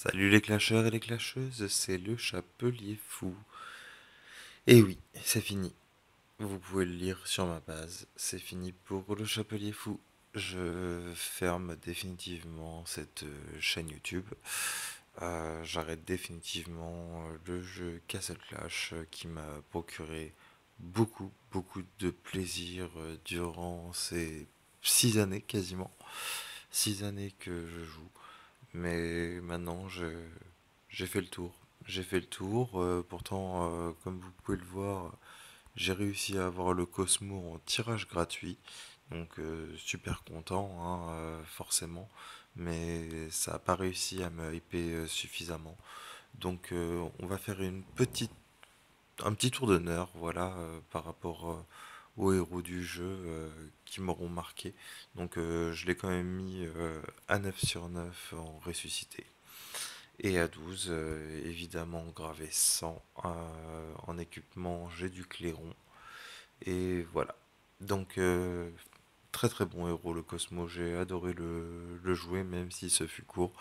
Salut les clasheurs et les clasheuses, c'est le Chapelier Fou. Et oui, c'est fini. Vous pouvez le lire sur ma base. C'est fini pour le Chapelier Fou. Je ferme définitivement cette chaîne YouTube. J'arrête définitivement le jeu Castle Clash qui m'a procuré beaucoup de plaisir durant ces 6 années quasiment. 6 années que je joue. Mais maintenant, j'ai fait le tour. J'ai fait le tour. Pourtant, comme vous pouvez le voir, j'ai réussi à avoir le Cosmo en tirage gratuit. Donc, super content, hein, forcément. Mais ça n'a pas réussi à me hyper suffisamment. Donc, on va faire un petit tour d'honneur, voilà, par rapport aux héros du jeu qui m'auront marqué. Donc, je l'ai quand même mis à 9 sur 9 en ressuscité. Et à 12, évidemment, gravé 100. En équipement, j'ai du clairon. Et voilà. Donc, très bon héros, le Cosmo. J'ai adoré le jouer, même si ce fut court.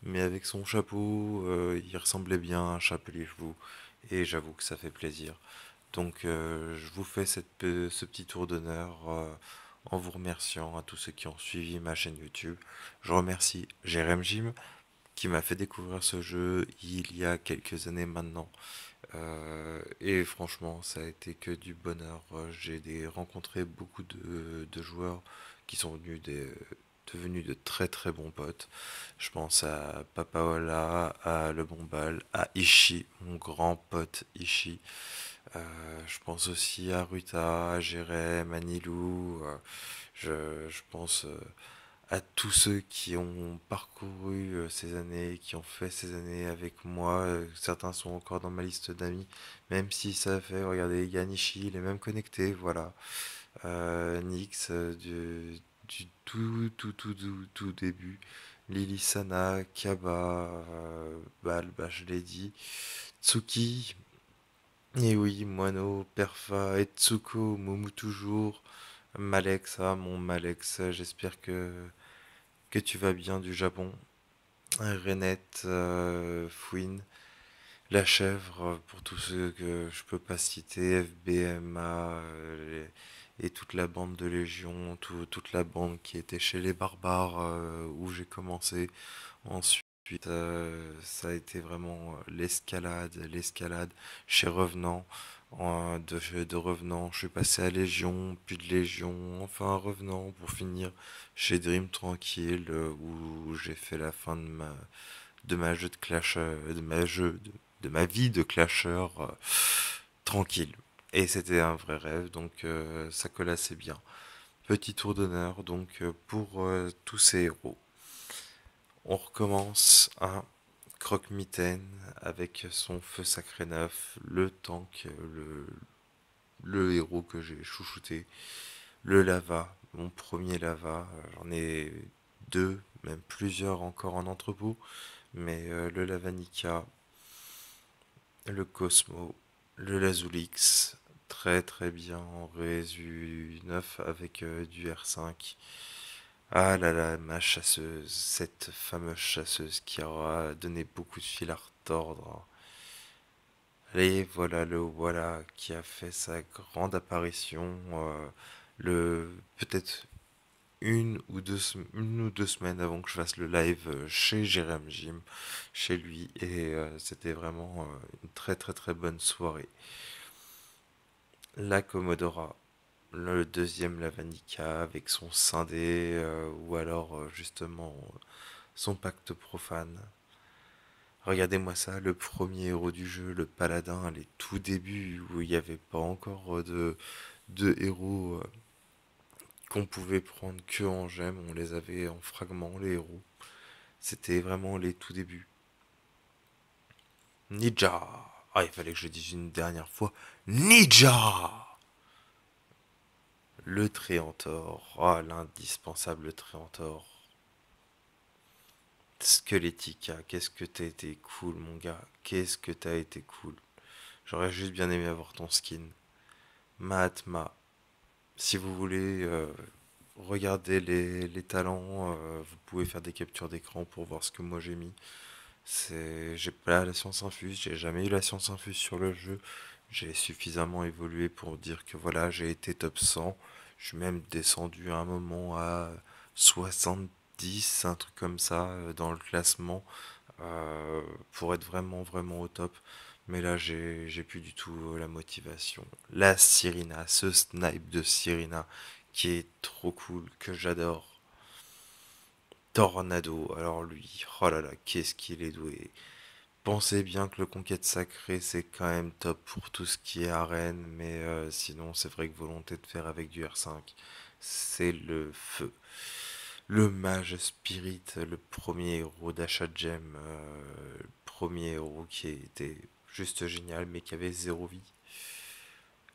Mais avec son chapeau, il ressemblait bien à un chapelier fou. Et j'avoue que ça fait plaisir. Donc, je vous fais ce petit tour d'honneur en vous remerciant à tous ceux qui ont suivi ma chaîne YouTube. Je remercie Jérém Jim qui m'a fait découvrir ce jeu il y a quelques années maintenant. Et franchement, ça a été que du bonheur. Rencontré beaucoup de joueurs qui sont devenus de très bons potes. Je pense à Papaola, à Le Bombal, à Ishi, mon grand pote Ishi. Je pense aussi à Ruta, à Jérém, à Nilou. Je pense à tous ceux qui ont parcouru ces années, qui ont fait ces années avec moi. Certains sont encore dans ma liste d'amis, même si ça fait, regardez, Yanishi, il est même connecté, voilà. Nyx, du tout début. Lily Sana, Kaba, Bal, bah, je l'ai dit. Tsuki, et oui, Moano, Perfa, Etsuko, Momu toujours. Malex, ah mon Malex, j'espère que tu vas bien du Japon. Renette, Fouine, La Chèvre, pour tous ceux que je peux pas citer, FBMA, et toute la bande de Légion, toute la bande qui était chez les barbares où j'ai commencé. Ensuite, ça a été vraiment l'escalade chez Revenant. De Revenant, je suis passé à Légion, puis de Légion, enfin à Revenant, pour finir chez Dream Tranquille, où j'ai fait la fin de ma jeu de clash, de ma vie de clasher tranquille. Et c'était un vrai rêve, donc ça colle assez bien. Petit tour d'honneur donc pour tous ces héros. On recommence à Croque-Mitaine avec son feu sacré neuf, le tank, le héros que j'ai chouchouté, le lava, mon premier lava. J'en ai deux, même plusieurs encore en entrepôt, mais le Lavanica, le Cosmo, le Lazulix, très bien en Résu 9 avec du R5. Ah là là, ma chasseuse, cette fameuse chasseuse qui aura donné beaucoup de fil à retordre. Et voilà le voilà qui a fait sa grande apparition le peut-être une ou deux semaines avant que je fasse le live chez Jérém Jim, chez lui, et c'était vraiment une très bonne soirée. La Commodora, le deuxième Lavanica avec son scindé ou alors justement son pacte profane. Regardez-moi ça, le premier héros du jeu, le paladin, les tout débuts où il n'y avait pas encore de héros qu'on pouvait prendre que en gemme, on les avait en fragments, les héros. C'était vraiment les tout débuts. Ninja. Ah, il fallait que je le dise une dernière fois. Ninja. Le Tréantor. Ah, l'indispensable Tréantor. Skelettica, qu'est-ce que t'as été cool, mon gars. Qu'est-ce que t'as été cool. J'aurais juste bien aimé avoir ton skin. Mahatma. Si vous voulez regarder les talents, vous pouvez faire des captures d'écran pour voir ce que moi j'ai mis. J'ai pas la science infuse, j'ai jamais eu la science infuse sur le jeu. J'ai suffisamment évolué pour dire que voilà, j'ai été top 100. Je suis même descendu à un moment à 70, un truc comme ça, dans le classement, pour être vraiment, vraiment au top. Mais là, j'ai plus du tout la motivation. La Sirina, ce snipe de Sirina, qui est trop cool, que j'adore. Tornado, alors lui, oh là là, qu'est-ce qu'il est doué. Pensez bien que le conquête sacrée c'est quand même top pour tout ce qui est arène, mais sinon c'est vrai que volonté de faire avec du R5, c'est le feu. Le mage spirit, le premier héros d'achat de gemme, le premier héros qui était juste génial mais qui avait zéro vie.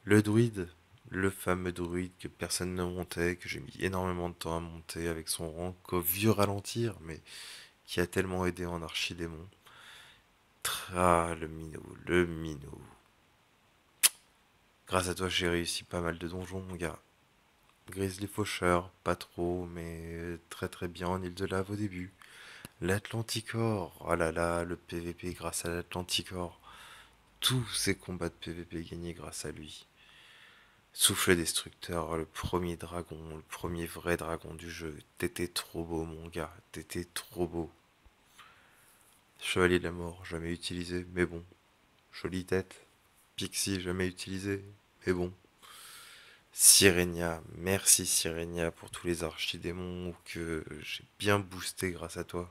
Le druide, le fameux druide que personne ne montait, que j'ai mis énormément de temps à monter avec son rang, qu'au vieux ralentir, mais qui a tellement aidé en archidémon. Ah, le minot, le minot. Grâce à toi, j'ai réussi pas mal de donjons, mon gars. Grizzly Faucheur, pas trop, mais très très bien en île de lave au début. L'Atlanticor, oh là là, le PVP grâce à l'Atlanticor. Tous ces combats de PVP gagnés grâce à lui. Souffle destructeur, le premier dragon, le premier vrai dragon du jeu. T'étais trop beau, mon gars, t'étais trop beau. Chevalier de la mort, jamais utilisé, mais bon. Jolie tête. Pixie, jamais utilisé, mais bon. Sirenia, merci Sirenia pour tous les archidémons que j'ai bien boosté grâce à toi.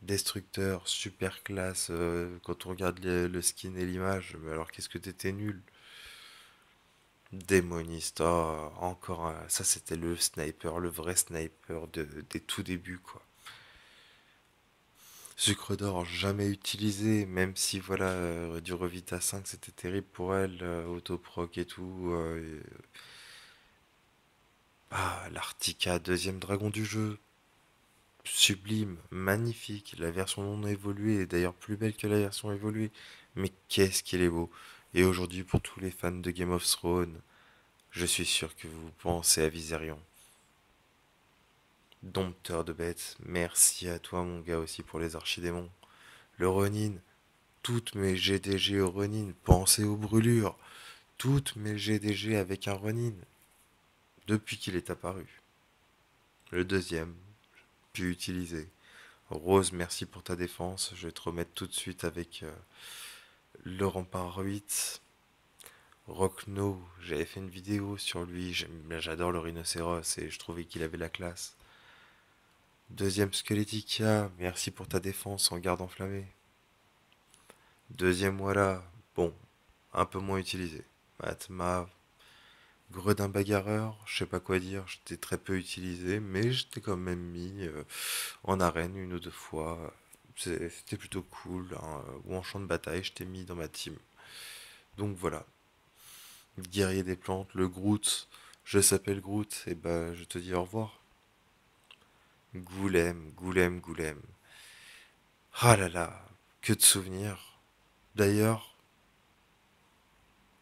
Destructeur, super classe, quand on regarde le skin et l'image, mais alors qu'est-ce que t'étais nul. Démoniste, oh, encore un, ça c'était le sniper, le vrai sniper des tout débuts quoi. Sucre d'or, jamais utilisé, même si voilà, du Revita 5 c'était terrible pour elle, autoproc et tout. Ah, l'Artica, deuxième dragon du jeu, sublime, magnifique. La version non évoluée est d'ailleurs plus belle que la version évoluée. Mais qu'est-ce qu'il est beau. Et aujourd'hui, pour tous les fans de Game of Thrones, je suis sûr que vous pensez à Viserion. Dompteur de bêtes, merci à toi mon gars aussi pour les archidémons. Le Ronin, toutes mes GDG au Ronin, pensez aux brûlures. Toutes mes GDG avec un Ronin, depuis qu'il est apparu. Le deuxième, pu utiliser. Rose, merci pour ta défense. Je vais te remettre tout de suite avec le rempart 8. Rockno, j'avais fait une vidéo sur lui. J'adore le rhinocéros et je trouvais qu'il avait la classe. Deuxième Skeletica, merci pour ta défense en garde enflammée. Deuxième voilà, bon, un peu moins utilisé. Matma, Gredin bagarreur, je sais pas quoi dire, j'étais très peu utilisé, mais j'étais quand même mis en arène une ou deux fois. C'était plutôt cool, hein. Ou en champ de bataille, je t'ai mis dans ma team. Donc voilà, guerrier des plantes, le Groot, je s'appelle Groot, et bah je te dis au revoir. Goulem, Goulem, Goulem. Ah là là, que de souvenirs. D'ailleurs,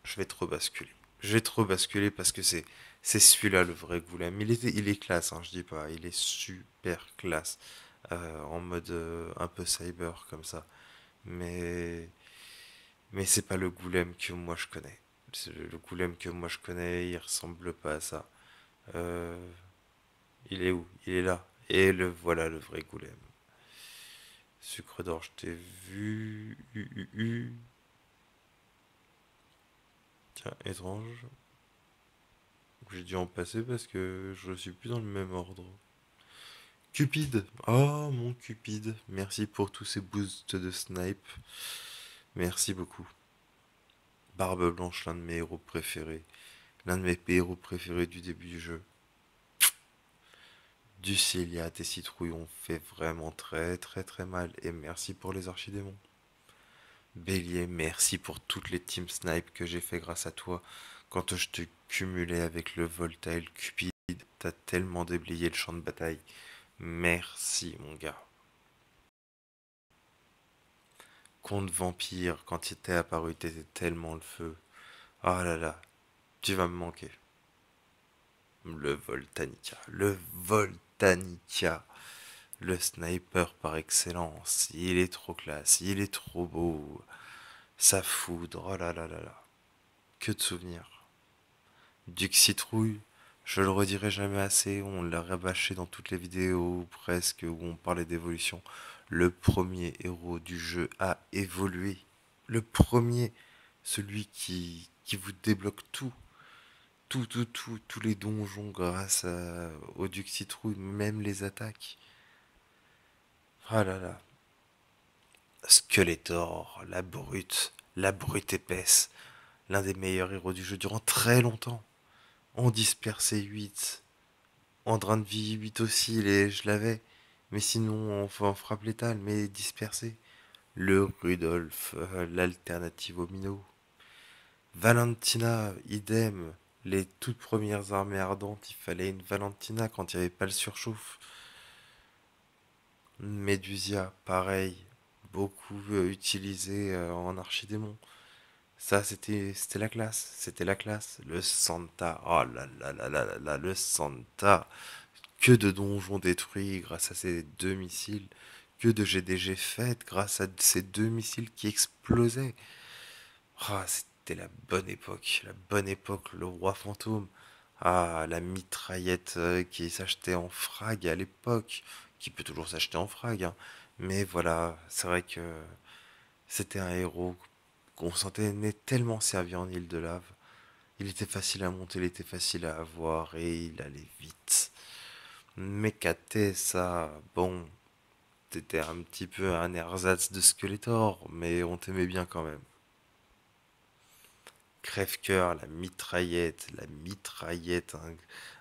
je vais te rebasculer. Je vais te rebasculer parce que c'est celui-là le vrai Goulem. Il est classe, hein, je dis pas, il est super classe. En mode un peu cyber comme ça. Mais Mais c'est pas le Goulem que moi je connais. Le Goulem que moi je connais, il ressemble pas à ça. Euh, il est où? Il est là. Et le voilà le vrai Goulem. Sucre d'or, je t'ai vu. Tiens, étrange. J'ai dû en passer parce que je suis plus dans le même ordre. Cupid. Oh mon Cupid. Merci pour tous ces boosts de snipe. Merci beaucoup. Barbe Blanche, l'un de mes héros préférés. L'un de mes héros préférés du début du jeu. Ducilia, tes citrouilles ont fait vraiment très très très mal et merci pour les archidémons. Bélier, merci pour toutes les team snipe que j'ai fait grâce à toi. Quand je te cumulais avec le Voltail Cupid, t'as tellement déblayé le champ de bataille. Merci mon gars. Comte vampire, quand il t'est apparu, t'étais tellement le feu. Ah là là, tu vas me manquer. Le Voltanica, le Voltanica. Le sniper par excellence, il est trop classe, il est trop beau. Sa foudre, oh là là là là. Que de souvenirs. Duc Citrouille, je le redirai jamais assez, on l'a rabâché dans toutes les vidéos presque où on parlait d'évolution. Le premier héros du jeu a évolué. Le premier, celui qui vous débloque tout, tous les donjons au Duc Citrouille, même les attaques. Ah là là. Skeletor, la brute épaisse, l'un des meilleurs héros du jeu durant très longtemps. En dispersé 8, en drain de vie 8 aussi, je l'avais. Mais sinon, en frappe létale, mais dispersé. Le Rudolph, l'alternative au minot. Valentina, idem. Les toutes premières armées ardentes, il fallait une Valentina quand il n'y avait pas le surchauffe. Médusia, pareil. Beaucoup utilisé en archidémon. Ça, c'était la classe. C'était la classe. Le Santa. Oh là là là là là là, le Santa. Que de donjons détruits grâce à ces deux missiles. Que de GDG faites grâce à ces deux missiles qui explosaient. Ah, c'était la bonne époque. La bonne époque. Le roi fantôme. Ah, la mitraillette qui s'achetait en frag à l'époque. Qui peut toujours s'acheter en frag, hein. Mais voilà, c'est vrai que c'était un héros qu'on sentait tellement servi en île de lave. Il était facile à monter, il était facile à avoir et il allait vite. Mekate, ça, bon, t'étais un petit peu un ersatz de Skeletor, mais on t'aimait bien quand même. Crève-cœur, la mitraillette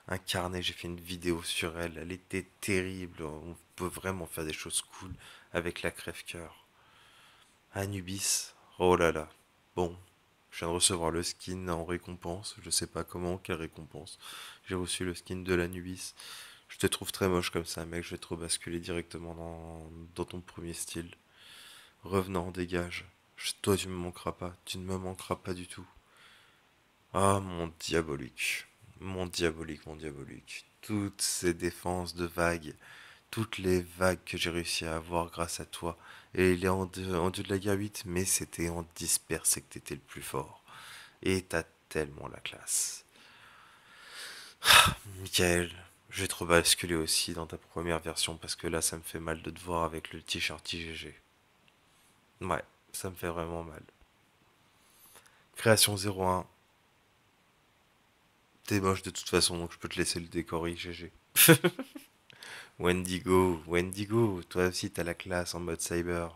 incarnée, j'ai fait une vidéo sur elle, elle était terrible, on peut vraiment faire des choses cool avec la crève-cœur. Anubis, oh là là, bon, je viens de recevoir le skin en récompense, je sais pas comment, quelle récompense. J'ai reçu le skin de l'Anubis. Je te trouve très moche comme ça, mec, je vais te rebasculer directement dans ton premier style. Revenant, dégage. Toi, tu me manqueras pas, tu ne me manqueras pas du tout. Ah, mon diabolique. Mon diabolique, mon diabolique. Toutes ces défenses de vagues, toutes les vagues que j'ai réussi à avoir grâce à toi. Et il est en deux de la guerre 8, mais c'était en dispersé que t'étais le plus fort. Et t'as tellement la classe. Michael, je vais te rebasculer aussi dans ta première version parce que là, ça me fait mal de te voir avec le t-shirt IGG. Ouais, ça me fait vraiment mal. Création 01, t'es moche de toute façon, donc je peux te laisser le décor IGG. Wendigo, Wendigo, toi aussi t'as la classe en mode cyber.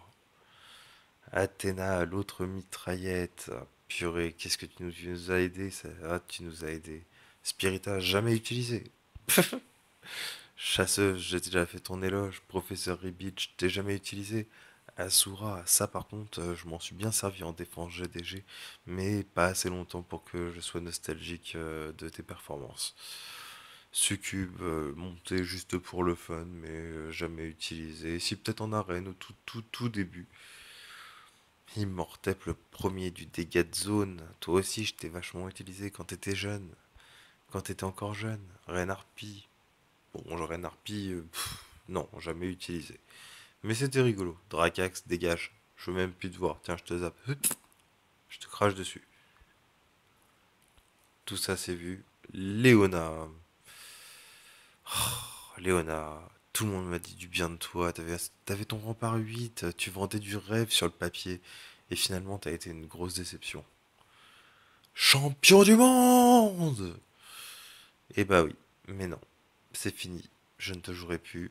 Athéna, l'autre mitraillette. Ah, purée, qu'est-ce que tu nous as aidé ça. Ah, tu nous as aidé. Spirita, jamais utilisé. Chasseuse, j'ai déjà fait ton éloge. Professeur Ribich, t'es jamais utilisé. Asura, ça par contre, je m'en suis bien servi en défense GDG, mais pas assez longtemps pour que je sois nostalgique de tes performances. Succube, monté juste pour le fun, mais jamais utilisé. Si peut-être en arène au tout début. Immortep, le premier du dégât de zone. Toi aussi, je t'ai vachement utilisé quand t'étais jeune. Quand t'étais encore jeune. Renarpi. Bon, je Renarpi, non, jamais utilisé. Mais c'était rigolo. Dracax, dégage. Je veux même plus te voir. Tiens, je te zappe. Je te crache dessus. Tout ça, c'est vu. Léona. Léona. Tout le monde m'a dit du bien de toi. T'avais ton rempart 8. Tu vendais du rêve sur le papier. Et finalement, t'as été une grosse déception. Champion du monde! Eh bah oui, mais non, c'est fini. Je ne te jouerai plus.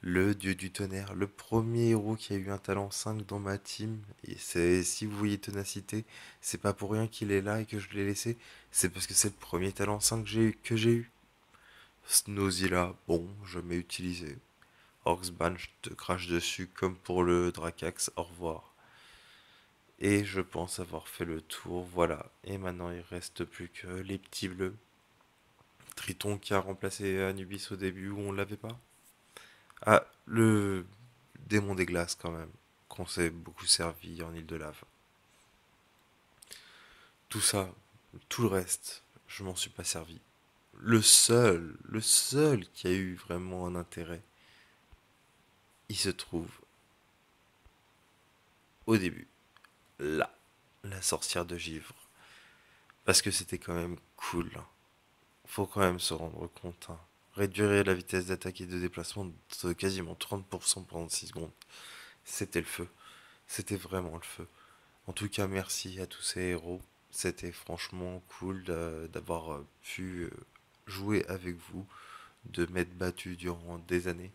Le dieu du tonnerre, le premier héros qui a eu un talent 5 dans ma team. Et si vous voyez ténacité, c'est pas pour rien qu'il est là et que je l'ai laissé. C'est parce que c'est le premier talent 5 que j'ai eu. Snowzilla, bon, jamais utilisé. Orcsban, je te crache dessus comme pour le Dracax, au revoir. Et je pense avoir fait le tour, voilà. Et maintenant il reste plus que les petits bleus. Triton qui a remplacé Anubis au début où on l'avait pas. Ah, le démon des glaces quand même, qu'on s'est beaucoup servi en île de lave. Tout ça, tout le reste, je m'en suis pas servi. Le seul qui a eu vraiment un intérêt, il se trouve au début, là, la sorcière de givre. Parce que c'était quand même cool. Faut quand même se rendre compte, hein. Réduire la vitesse d'attaque et de déplacement de quasiment 30% pendant 6 secondes. C'était le feu. C'était vraiment le feu. En tout cas, merci à tous ces héros. C'était franchement cool d'avoir pu jouer avec vous, de m'être battu durant des années.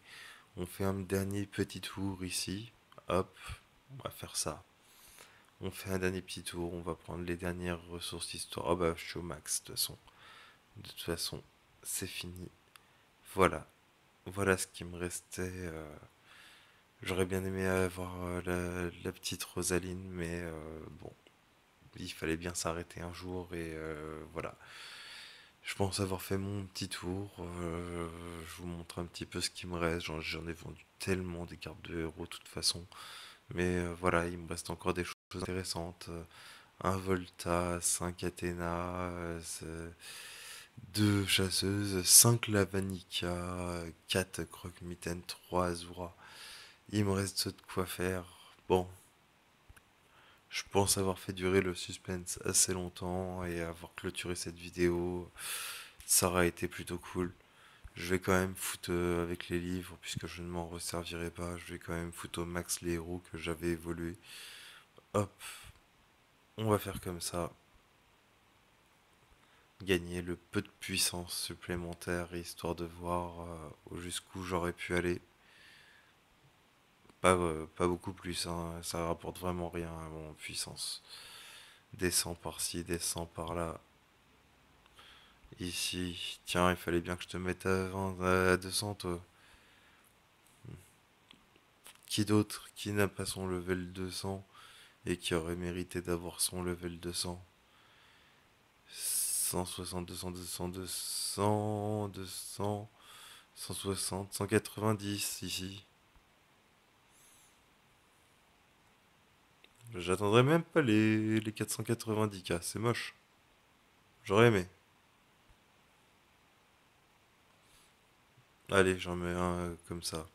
On fait un dernier petit tour ici. Hop, on va faire ça. On fait un dernier petit tour. On va prendre les dernières ressources histoire. Ah bah, je suis au max de toute façon. De toute façon, c'est fini. Voilà. Voilà ce qui me restait. J'aurais bien aimé avoir la petite Rosaline, mais bon, il fallait bien s'arrêter un jour et voilà. Je pense avoir fait mon petit tour. Je vous montre un petit peu ce qui me reste. J'en ai vendu tellement des cartes de héros de toute façon. Mais voilà, il me reste encore des choses intéressantes. Un Volta, 5 Athéna, 2 chasseuses, 5 Lavanica, 4 Croque-Mitaine, 3 Azura. Il me reste de quoi faire. Bon, je pense avoir fait durer le suspense assez longtemps et avoir clôturé cette vidéo. Ça aura été plutôt cool. Je vais quand même foutre avec les livres, puisque je ne m'en resservirai pas, je vais quand même foutre au max les héros que j'avais évolué. Hop, on va faire comme ça. Gagner le peu de puissance supplémentaire, histoire de voir jusqu'où j'aurais pu aller. Pas beaucoup plus, hein, ça rapporte vraiment rien à mon puissance. Descends par-ci, descends par-là. Ici, tiens, il fallait bien que je te mette à 20, à 200, toi. Qui d'autre qui n'a pas son level 200 et qui aurait mérité d'avoir son level 200? 160, 200, 200, 200, 200, 160, 190 ici. J'attendrai même pas les 490K, c'est moche. J'aurais aimé. Allez, j'en mets un comme ça.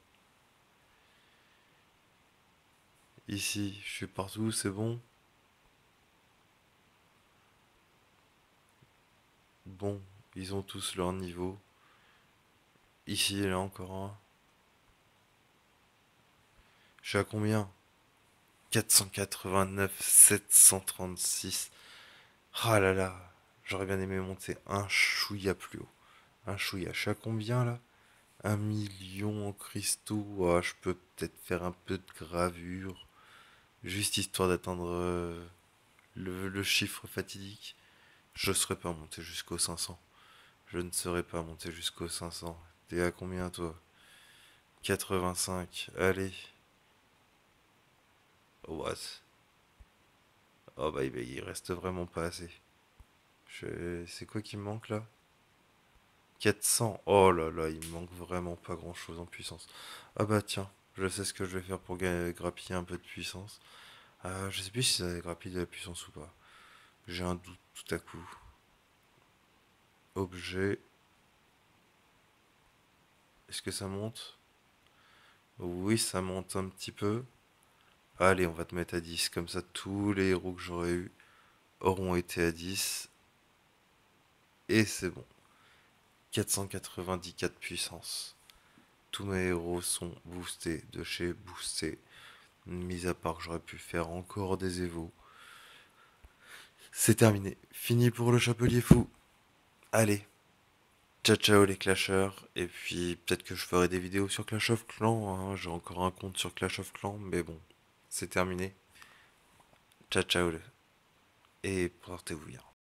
Ici, je suis partout, c'est bon. Bon, ils ont tous leur niveau. Ici, il y en a encore un. Je suis à combien? 489, 736. Ah là là, j'aurais bien aimé monter un chouïa plus haut. Un chouïa. Je suis à combien là? 1 million en cristaux. Ah, je peux peut-être faire un peu de gravure. Juste histoire d'atteindre le chiffre fatidique. Je ne serais pas monté jusqu'au 500. Je ne serais pas monté jusqu'au 500. T'es à combien toi? 85. Allez. What? Oh bah il reste vraiment pas assez. C'est quoi qui me manque là? 400. Oh là là, il me manque vraiment pas grand chose en puissance. Ah bah tiens, je sais ce que je vais faire pour grappiller un peu de puissance. Je sais plus si ça grappille de la puissance ou pas. J'ai un doute tout à coup. Objet. Est-ce que ça monte? Oui, ça monte un petit peu. Allez, on va te mettre à 10. Comme ça, tous les héros que j'aurais eu auront été à 10. Et c'est bon. 494 puissance. Tous mes héros sont boostés de chez boostés. Mis à part que j'aurais pu faire encore des évos. C'est terminé. Fini pour le chapelier fou. Allez. Ciao ciao les clashers. Et puis peut-être que je ferai des vidéos sur Clash of Clans, hein. J'ai encore un compte sur Clash of Clans. Mais bon. C'est terminé. Ciao ciao. Et portez-vous bien.